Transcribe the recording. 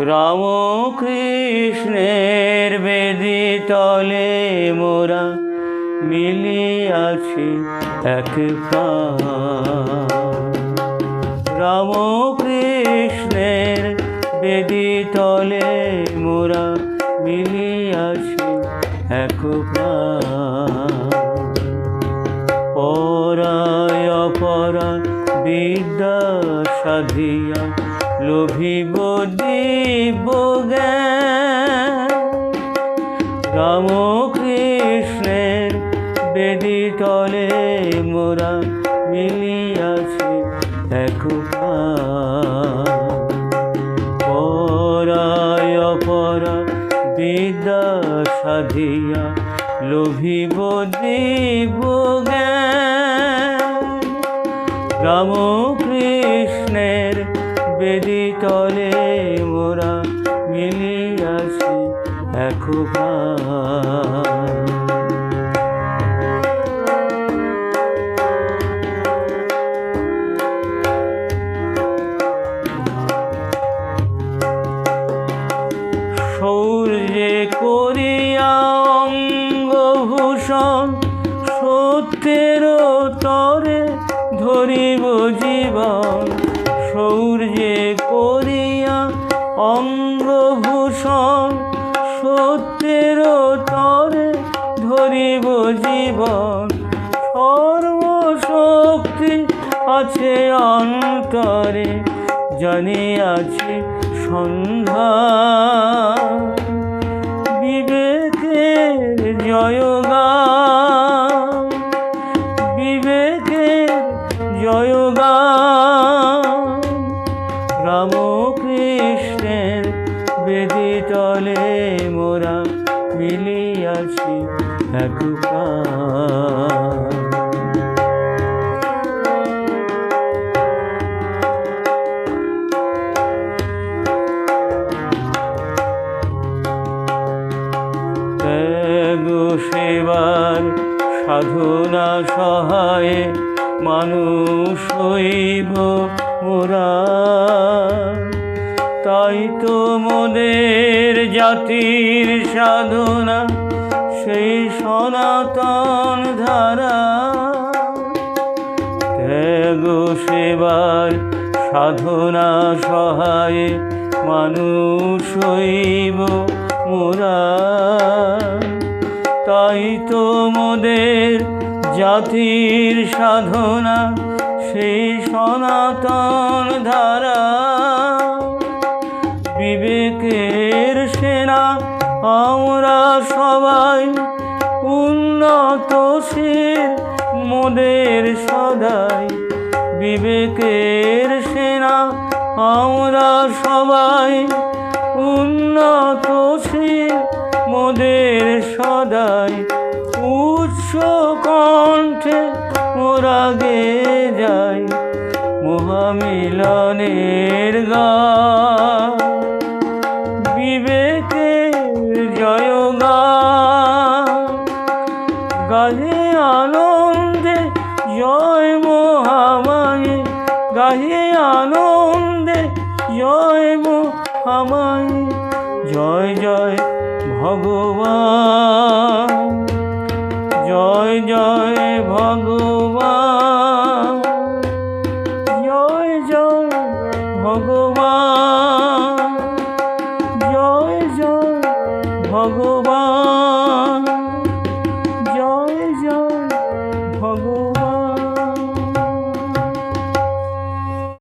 রাম কৃষ্ণের বেদি তলে মোরা মিলিয়াছি এক প্রাণ। রাম কৃষ্ণের বেদি তলে মোরা মিলিয়াছি এক প্রাণ। পরায় অপরা বিদ্যা সাধিয়া লোভিব দিব্য জ্ঞান। রাম কৃষ্ণের বেদি তলে মোরা মিলিয়াছি এক প্রাণ। পরায় অপরা বিদ্যা সাধিয়া লোভিব দিব্য জ্ঞান। রাম কৃষ্ণের বেদি তলে মোরা মিলিয়াছি এক প্রাণ। সূর্যে করিয়া অঙ্গভূষণ সত্যের তরে ধরিব জীবন। সূর্যে করিয়া অঙ্গভূষণ সত্যের তরে ধরিব জীবন। সর্বশক্তি আছে অন্তরে জানিয়াছি সন্ধ্যা। বিবেকের জয়গান, বিবেকের জয়গান। রাম কৃষ্ণের বেদি তলে মোরা মিলিয়াছি এক প্রাণ। সেবার সাধনা সহায়ে মানুষ হইব মোরা। তাই তো মোদের জাতির সাধনা সেই সনাতন ধারা। ত্যাগ সেবার সাধনা সহায়ে মানুষ হইব মোরা। তাই তো মোদের জাতির সাধনা সেই সনাতন ধারা। বিবেকের সেনা আমরা সবাই উন্নতশীল মোদের সদাই। বিবেকের সেনা আমরা সবাই উন্নতশীল মোদের সদাই। উচ্চ কণ্ঠে মোরা গেয়ে যাই মহামিলনের গান। বিবেকের জয়গান গাহে আনন্দে জয় মহামায়ে। গাহে আনন্দে জয় মহামায়ে। জয় জয় ভগবান, জয় জয় ভগবান। জয় জয় ভগবান, জয় জয় ভগবান। জয় জয় ভগবান।